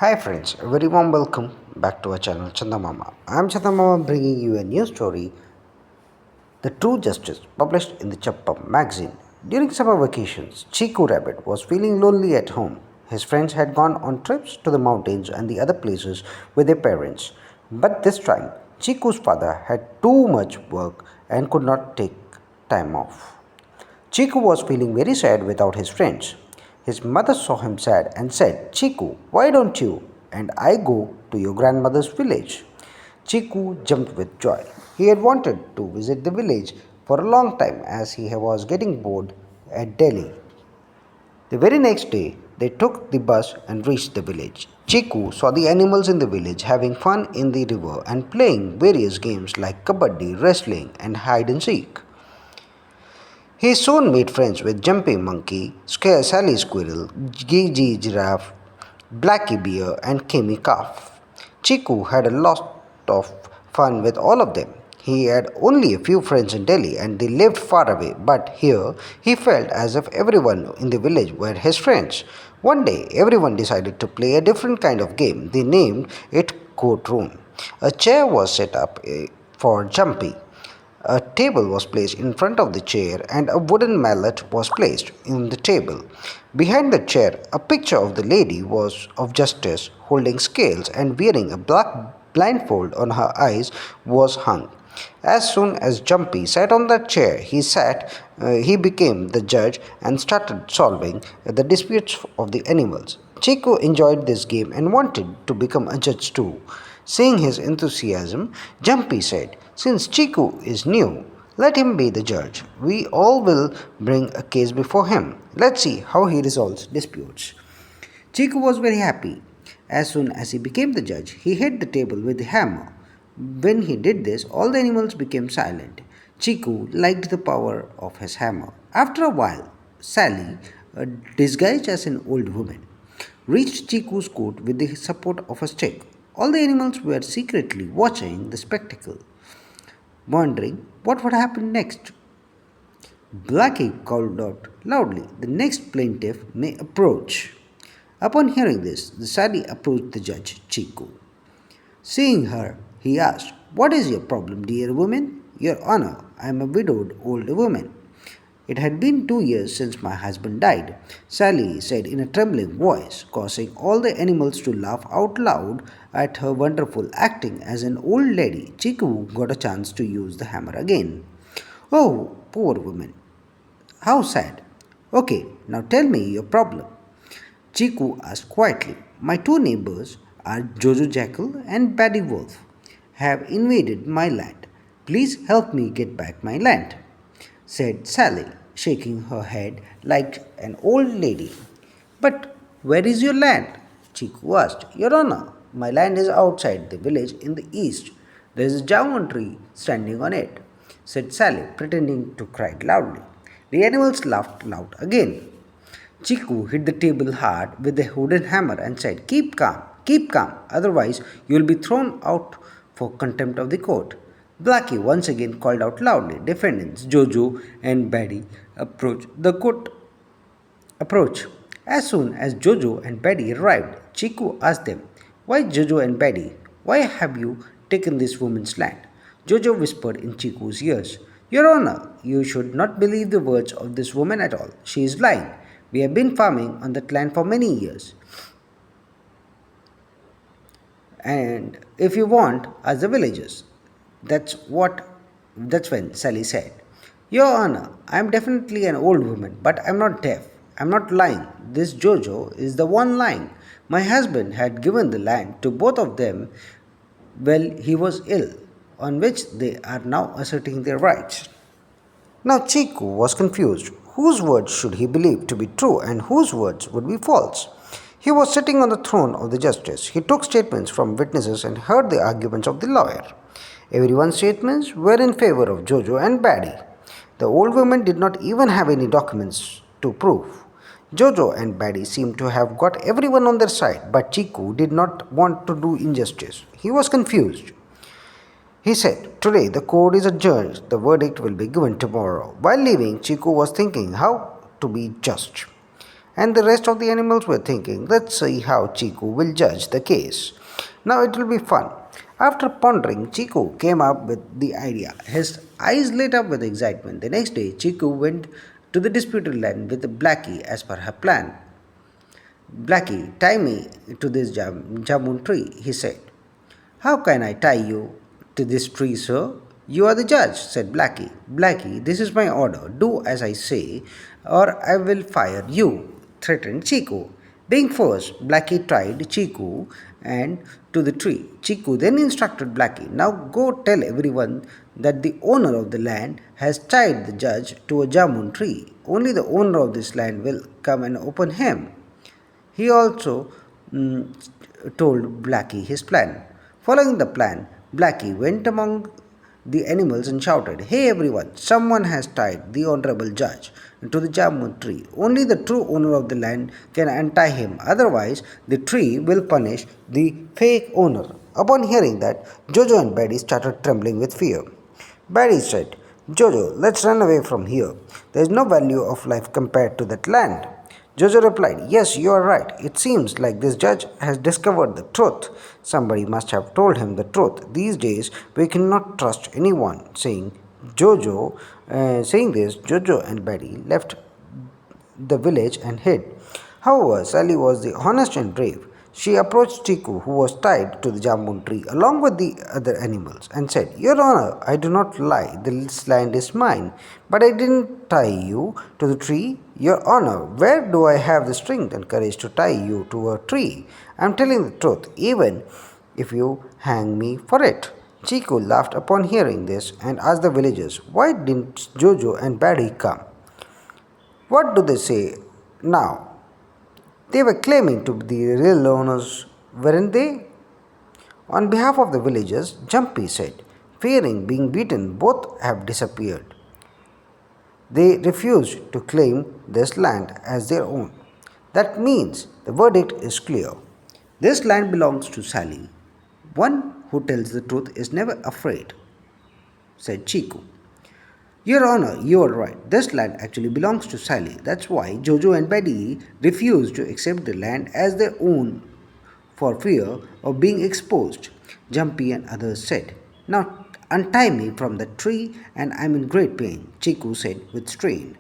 Hi friends, a very warm welcome back to our channel Chandamama. I am Chandamama bringing you a new story, The True Justice, published in the Chappam magazine. During summer vacations, Chiku Rabbit was feeling lonely at home. His friends had gone on trips to the mountains and the other places with their parents. But this time, Chiku's father had too much work and could not take time off. Chiku was feeling very sad without his friends. His mother saw him sad and said, Chiku, why don't you and I go to your grandmother's village? Chiku jumped with joy. He had wanted to visit the village for a long time as he was getting bored at Delhi. The very next day, they took the bus and reached the village. Chiku saw the animals in the village having fun in the river and playing various games like kabaddi, wrestling, and hide and seek. He soon made friends with Jumpy Monkey, Sally Squirrel, Gigi Giraffe, Blackie Bear, and Kimmy Calf. Chiku had a lot of fun with all of them. He had only a few friends in Delhi and they lived far away, but here he felt as if everyone in the village were his friends. One day, everyone decided to play a different kind of game. They named it Courtroom. A chair was set up for Jumpy. A table was placed in front of the chair and a wooden mallet was placed in the table. Behind the chair, a picture of the lady was of justice holding scales and wearing a black blindfold on her eyes was hung. As soon as Jumpy sat on that chair, he became the judge and started solving the disputes of the animals. Chico enjoyed this game and wanted to become a judge too. Seeing his enthusiasm, Jumpy said, Since Chiku is new, let him be the judge. We all will bring a case before him. Let's see how he resolves disputes. Chiku was very happy. As soon as he became the judge, he hit the table with the hammer. When he did this, all the animals became silent. Chiku liked the power of his hammer. After a while, Sally, disguised as an old woman, reached Chiku's court with the support of a stick. All the animals were secretly watching the spectacle, wondering what would happen next. Blackie called out loudly, The next plaintiff may approach. Upon hearing this, the Sally approached the judge, Chiku. Seeing her, he asked, What is your problem, dear woman? Your Honor, I am a widowed old woman. It had been 2 years since my husband died, Sally said in a trembling voice, causing all the animals to laugh out loud at her wonderful acting as an old lady. Chiku got a chance to use the hammer again. Oh, poor woman. How sad. Okay, now tell me your problem. Chiku asked quietly. My two neighbors are Jojo Jackal and Paddy Wolf have invaded my land. Please help me get back my land, said Sally, shaking her head like an old lady. But where is your land? Chiku asked. Your Honor, my land is outside the village in the east. There is a jamun tree standing on it, said Sally, pretending to cry loudly. The animals laughed loud again. Chiku hit the table hard with the wooden hammer and said, keep calm, otherwise you will be thrown out for contempt of the court. Blackie once again called out loudly. Defendants Jojo and Betty approach. As soon as Jojo and Betty arrived, Chiku asked them, Why Jojo and Betty? Why have you taken this woman's land? Jojo whispered in Chiku's ears, Your Honor, you should not believe the words of this woman at all. She is lying. We have been farming on that land for many years. And if you want, as the villagers. That's what that's when Sally said. Your Honor, I am definitely an old woman, but I'm not deaf. I'm not lying. This Jojo is the one lying. My husband had given the land to both of them while he was ill, on which they are now asserting their rights. Now Chiku was confused. Whose words should he believe to be true and whose words would be false? He was sitting on the throne of the justice. He took statements from witnesses and heard the arguments of the lawyer. Everyone's statements were in favor of Jojo and Baddy. The old woman did not even have any documents to prove. Jojo and Baddy seemed to have got everyone on their side, but Chiku did not want to do injustice. He was confused. He said, Today the court is adjourned. The verdict will be given tomorrow. While leaving, Chiku was thinking how to be just. and the rest of the animals were thinking, let's see how Chiku will judge the case. Now it will be fun. After pondering, Chiku came up with the idea. His eyes lit up with excitement. The next day, Chiku went to the disputed land with Blackie as per her plan. Blackie, tie me to this jamun tree, he said. How can I tie you to this tree, sir? You are the judge, said Blackie. Blackie, this is my order. Do as I say, or I will fire you, threatened Chiku. Being forced, Blackie tied Chiku and to the tree. Chiku then instructed Blackie, now go tell everyone that the owner of the land has tied the judge to a jamun tree. Only the owner of this land will come and open him. He also told Blackie his plan. Following the plan, Blackie went among the animals and shouted, hey everyone, someone has tied the honorable judge to the jamun tree. Only the true owner of the land can untie him, otherwise, the tree will punish the fake owner. Upon hearing that, Jojo and Betty started trembling with fear. Betty said, Jojo, let's run away from here. There is no value of life compared to that land. Jojo replied, yes, you are right. It seems like this judge has discovered the truth. Somebody must have told him the truth. These days, we cannot trust anyone. Saying this, Jojo and Betty left the village and hid. However, Sally was the honest and brave. She approached Chiku, who was tied to the jamun tree along with the other animals, and said, Your Honor, I do not lie. This land is mine. But I didn't tie you to the tree. Your Honor, where do I have the strength and courage to tie you to a tree? I am telling the truth, even if you hang me for it. Chiku laughed upon hearing this and asked the villagers, Why didn't Jojo and Betty come? What do they say now? They were claiming to be the real owners, weren't they? On behalf of the villagers, Jumpy said, fearing being beaten, both have disappeared. They refused to claim this land as their own. That means the verdict is clear. This land belongs to Sally. One who tells the truth is never afraid, said Chiku. Your Honor, you are right. This land actually belongs to Sally. That's why Jojo and Betty refused to accept the land as their own for fear of being exposed, Jumpy and others said. Now untie me from the tree and I'm in great pain, Chiku said with strain.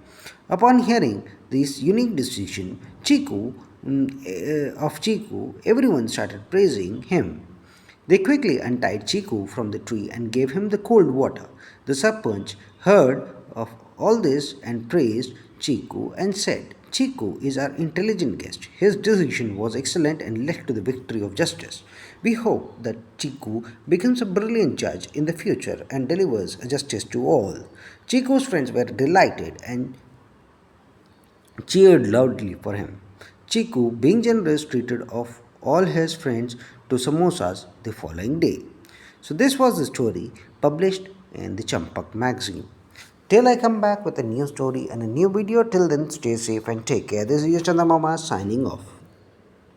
Upon hearing this unique decision, Chiku, everyone started praising him. They quickly untied Chiku from the tree and gave him the cold water. The Sarpanch heard of all this and praised Chiku and said, Chiku is our intelligent guest. His decision was excellent and led to the victory of justice. We hope that Chiku becomes a brilliant judge in the future and delivers justice to all. Chiku's friends were delighted and cheered loudly for him. Chiku, being generous, treated of all his friends to samosas the following day. So this was the story published in the Champak magazine. Till I come back with a new story and a new video, till then stay safe and take care. This is your Chandamama signing off.